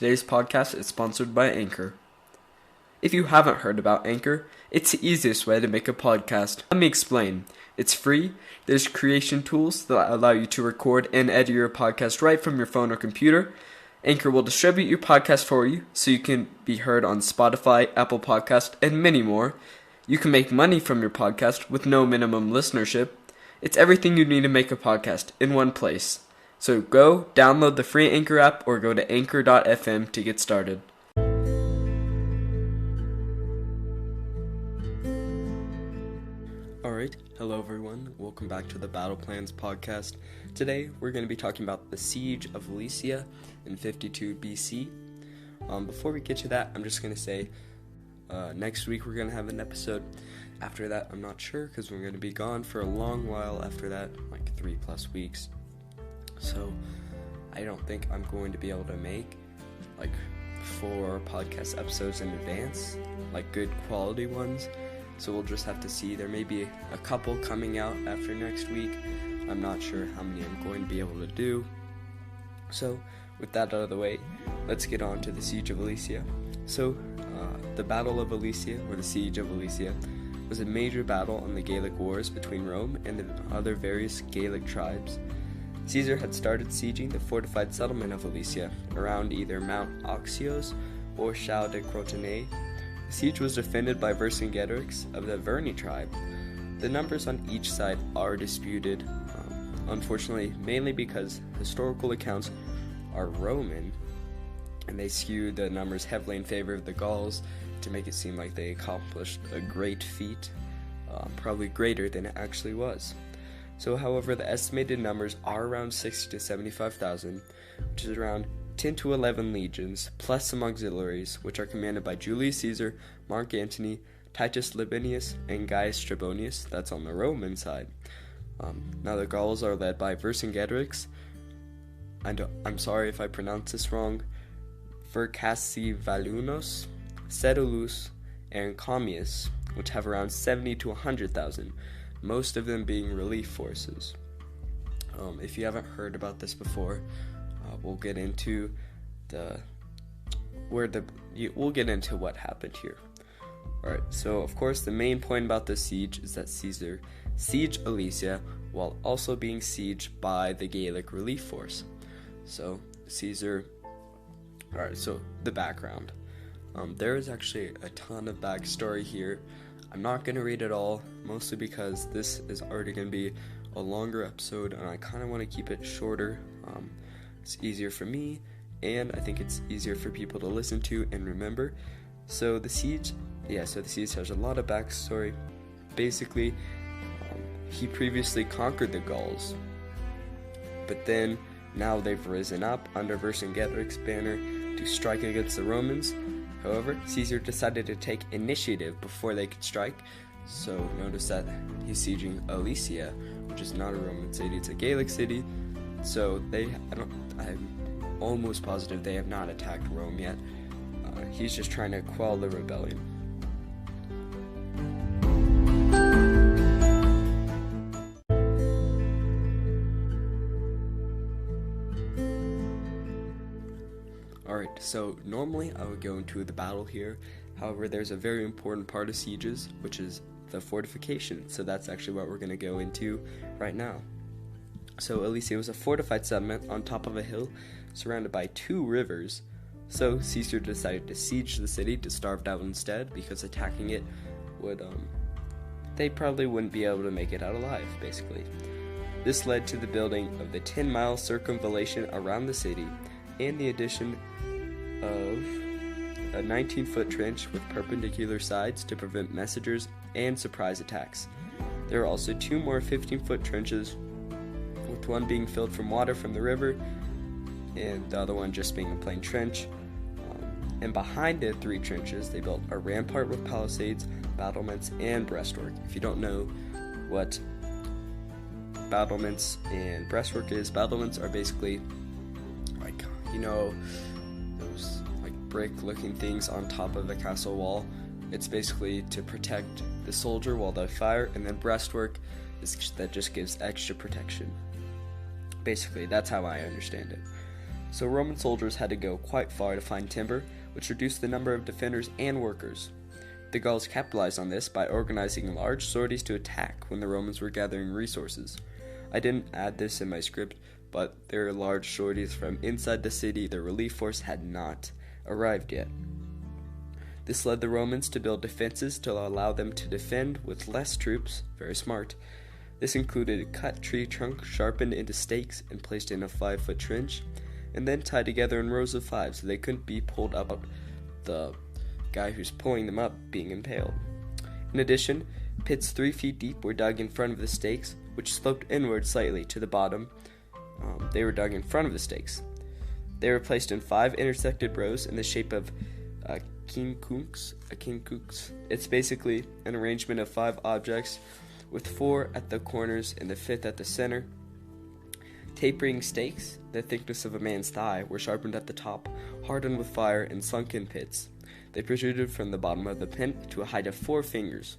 Today's podcast is sponsored by Anchor. If you haven't heard about Anchor, it's the easiest way to make a podcast. Let me explain. It's free. There's creation tools that allow you to record and edit your podcast right from your phone or computer. Anchor will distribute your podcast for you so you can be heard on Spotify, Apple Podcast, and many more. You can make money from your podcast with no minimum listenership. It's everything you need to make a podcast in one place. So go download the free Anchor app or go to anchor.fm to get started. Alright, hello everyone. Welcome back to the BattlePlans podcast. Today we're going to be talking about the Siege of Alesia in 52 BC. Before we get to that, I'm just going to say next week we're going to have an episode. After that, I'm not sure because we're going to be gone for a long while after that, like 3+ weeks. So I don't think I'm going to be able to make like 4 podcast episodes in advance, like good quality ones. So we'll just have to see. There may be a couple coming out after next week. I'm not sure how many I'm going to be able to do. So with that out of the way, let's get on to the Siege of Alesia. So the Battle of Alesia, or the Siege of Alesia, was a major battle in the Gaelic Wars between Rome and the other various Gaelic tribes. Caesar had started sieging the fortified settlement of Alesia around either Mount Oxios or Chao de Crotenay. The siege was defended by Vercingetorix of the Verni tribe. The numbers on each side are disputed, unfortunately, mainly because historical accounts are Roman, and they skew the numbers heavily in favor of the Gauls to make it seem like they accomplished a great feat, probably greater than it actually was. So, however, the estimated numbers are around 60 to 75,000, which is around 10 to 11 legions, plus some auxiliaries, which are commanded by Julius Caesar, Mark Antony, Titus Libanius, and Gaius Trebonius. That's on the Roman side. Now the Gauls are led by Vercingetorix, and I'm sorry if I pronounce this wrong, Vercassivalunos, Sedulus, and Commius, which have around 70 to 100,000. Most of them being relief forces. If you haven't heard about this before, we'll get into we'll get into what happened here. Alright, so of course the main point about this siege is that Caesar sieged Alesia while also being sieged by the Gaelic relief force. So Caesar. Alright, so the background. There is actually a ton of backstory here. I'm not going to read it all, mostly because this is already going to be a longer episode, and I kind of want to keep it shorter. It's easier for me, and I think it's easier for people to listen to and remember. So the siege has a lot of backstory. Basically, he previously conquered the Gauls, but then now they've risen up under Vercingetorix's banner to strike against the Romans. However, Caesar decided to take initiative before they could strike, so notice that he's sieging Alesia, which is not a Roman city, it's a Gaelic city, so I'm almost positive they have not attacked Rome yet. He's just trying to quell the rebellion. Alright, so normally I would go into the battle here. However, there's a very important part of sieges, which is the fortification. So that's actually what we're going to go into right now. So Alesia was a fortified settlement on top of a hill surrounded by 2 rivers. So Caesar decided to siege the city to starve it out instead, because attacking it would, they probably wouldn't be able to make it out alive, basically. This led to the building of the 10-mile circumvallation around the city and the addition of a 19-foot trench with perpendicular sides to prevent messengers and surprise attacks. There are also 2 more 15-foot trenches, with one being filled from water from the river and the other one just being a plain trench. And behind the 3 trenches, they built a rampart with palisades, battlements, and breastwork. If you don't know what battlements and breastwork is, battlements are basically like, those like brick-looking things on top of the castle wall. It's basically to protect the soldier while they fire, and then breastwork that just gives extra protection. Basically, that's how I understand it. So Roman soldiers had to go quite far to find timber, which reduced the number of defenders and workers. The Gauls capitalized on this by organizing large sorties to attack when the Romans were gathering resources. I didn't add this in my script, but there are large sorties from inside the city. The relief force had not arrived yet. This led the Romans to build defenses to allow them to defend with less troops. Very smart. This included cut tree trunk sharpened into stakes and placed in a 5-foot trench, and then tied together in rows of 5 so they couldn't be pulled up, the guy who's pulling them up being impaled. In addition, pits 3 feet deep were dug in front of the stakes, which sloped inward slightly to the bottom. They were dug in front of the stakes. They were placed in 5 intersected rows in the shape of quincunx. It's basically an arrangement of 5 objects with 4 at the corners and the 5th at the center. Tapering stakes, the thickness of a man's thigh, were sharpened at the top, hardened with fire, and sunk in pits. They protruded from the bottom of the pit to a height of 4 fingers.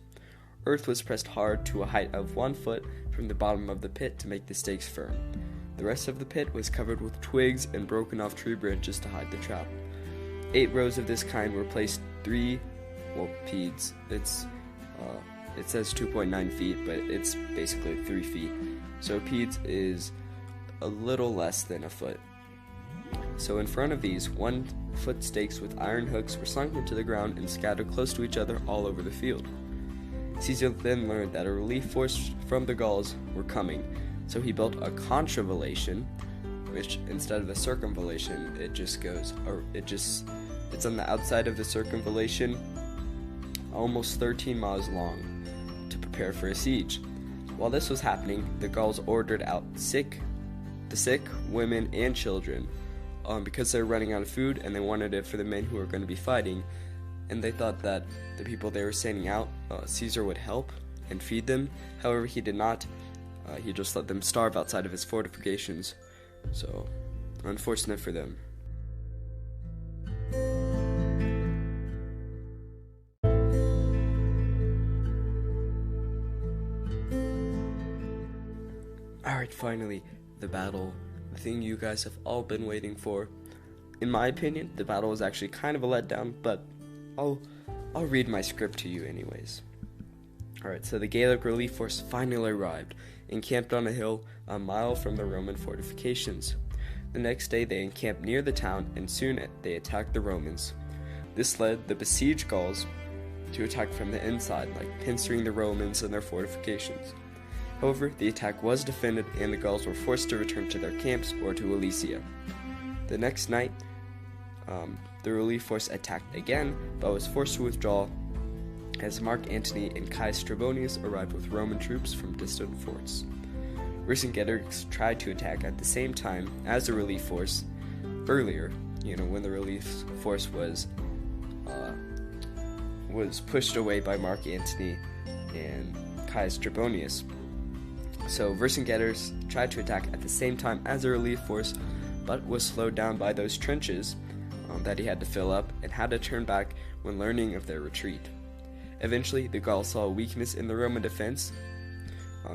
Earth was pressed hard to a height of 1 foot from the bottom of the pit to make the stakes firm. The rest of the pit was covered with twigs and broken off tree branches to hide the trap. 8 rows of this kind were placed peeds. It says 2.9 feet, but it's basically 3 feet. So peeds is a little less than a foot. So in front of these 1-foot stakes with iron hooks were sunk into the ground and scattered close to each other all over the field. Caesar then learned that a relief force from the Gauls were coming, so he built a contravallation, which instead of a circumvallation, it's on the outside of the circumvallation, almost 13 miles long, to prepare for a siege. While this was happening, the Gauls ordered out the sick, women, and children, because they were running out of food and they wanted it for the men who were going to be fighting, and they thought that the people they were sending out, Caesar would help and feed them. However, he did not. He just let them starve outside of his fortifications, so unfortunate for them. Alright, finally, the battle, the thing you guys have all been waiting for. In my opinion, the battle was actually kind of a letdown, but I'll read my script to you anyways. Alright, so the Gallic relief force finally arrived, encamped on a hill a mile from the Roman fortifications. The next day they encamped near the town, and soon they attacked the Romans. This led the besieged Gauls to attack from the inside, like pincering the Romans and their fortifications. However, the attack was defended, and the Gauls were forced to return to their camps or to Alesia. The next night, the relief force attacked again, but was forced to withdraw as Mark Antony and Caius Trebonius arrived with Roman troops from distant forts. Vercingetorix tried to attack at the same time as the relief force earlier, when the relief force was pushed away by Mark Antony and Caius Trebonius. So Vercingetorix tried to attack at the same time as the relief force, but was slowed down by those trenches that he had to fill up and had to turn back when learning of their retreat. Eventually, the Gauls saw a weakness in the Roman defense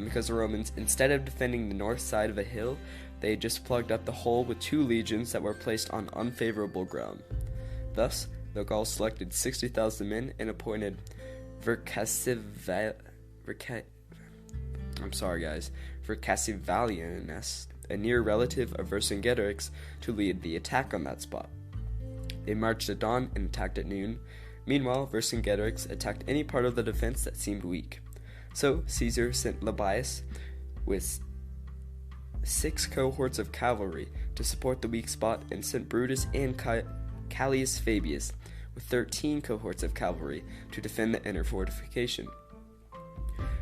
because the Romans, instead of defending the north side of a hill, they just plugged up the hole with 2 legions that were placed on unfavorable ground. Thus, the Gauls selected 60,000 men and appointed Vercassivalianus, a near relative of Vercingetorix, to lead the attack on that spot. They marched at dawn and attacked at noon. Meanwhile, Vercingetorix attacked any part of the defense that seemed weak. So Caesar sent Labius with 6 cohorts of cavalry to support the weak spot, and sent Brutus and Callius Fabius with 13 cohorts of cavalry to defend the inner fortification.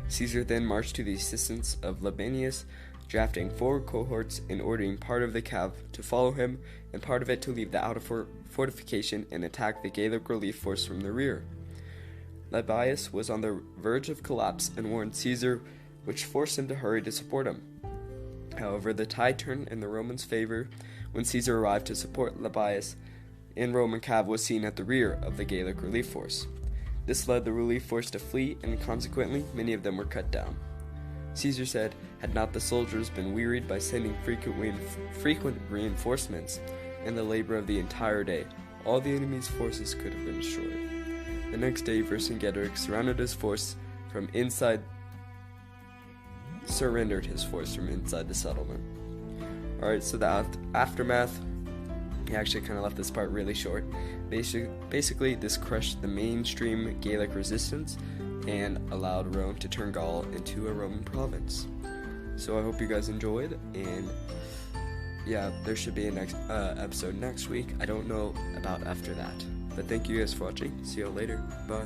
Caesar then marched to the assistance of Labienus, drafting 4 cohorts and ordering part of the cav to follow him and part of it to leave the outer fortification and attack the Gallic relief force from the rear. Labius was on the verge of collapse and warned Caesar, which forced him to hurry to support him. However, the tide turned in the Romans' favor when Caesar arrived to support Labius, and Roman cav was seen at the rear of the Gallic relief force. This led the relief force to flee, and consequently, many of them were cut down. Caesar said, had not the soldiers been wearied by sending frequent reinforcements, and the labor of the entire day, all the enemy's forces could have been destroyed. The next day, Vercingetorix surrendered his force from inside the settlement. Alright, so the aftermath, he actually kind of left this part really short. Basically, this crushed the mainstream Gaelic resistance and allowed Rome to turn Gaul into a Roman province. So I hope you guys enjoyed, and yeah, there should be a next episode next week. I don't know about after that, but thank you guys for watching. See you all later. Bye.